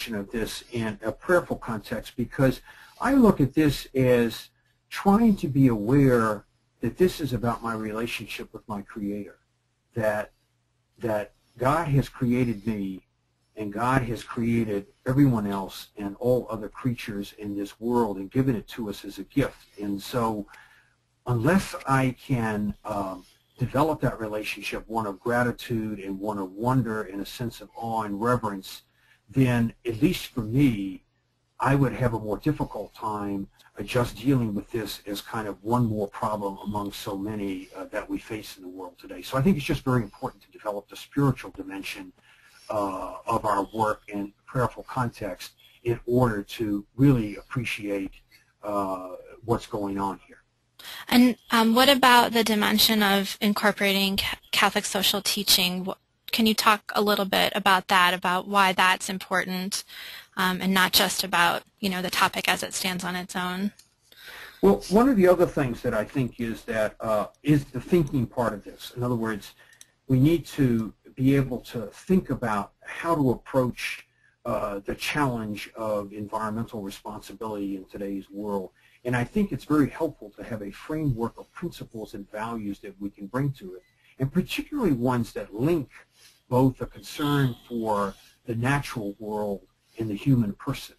dimension of this in a prayerful context, because I look at this as trying to be aware that this is about my relationship with my Creator, that God has created me and God has created everyone else and all other creatures in this world and given it to us as a gift. And so unless I can develop that relationship, one of gratitude and one of wonder and a sense of awe and reverence, then at least for me, I would have a more difficult time just dealing with this as kind of one more problem among so many that we face in the world today. So I think it's just very important to develop the spiritual dimension of our work in prayerful context in order to really appreciate what's going on here. And what about the dimension of incorporating Catholic social teaching? Can you talk a little bit about that, about why that's important, and not just about, you know, the topic as it stands on its own? Well, one of the other things that I think is that is the thinking part of this. In other words, we need to be able to think about how to approach the challenge of environmental responsibility in today's world. And I think it's very helpful to have a framework of principles and values that we can bring to it, and particularly ones that link both a concern for the natural world and the human person.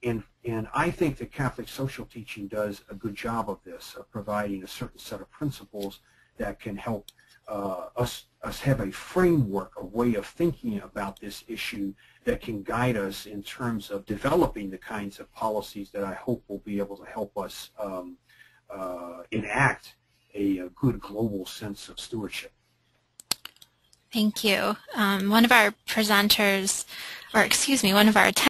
And I think that Catholic social teaching does a good job of this, of providing a certain set of principles that can help us have a framework, a way of thinking about this issue that can guide us in terms of developing the kinds of policies that I hope will be able to help us enact a good global sense of stewardship. Thank you. One of our presenters, or excuse me, one of our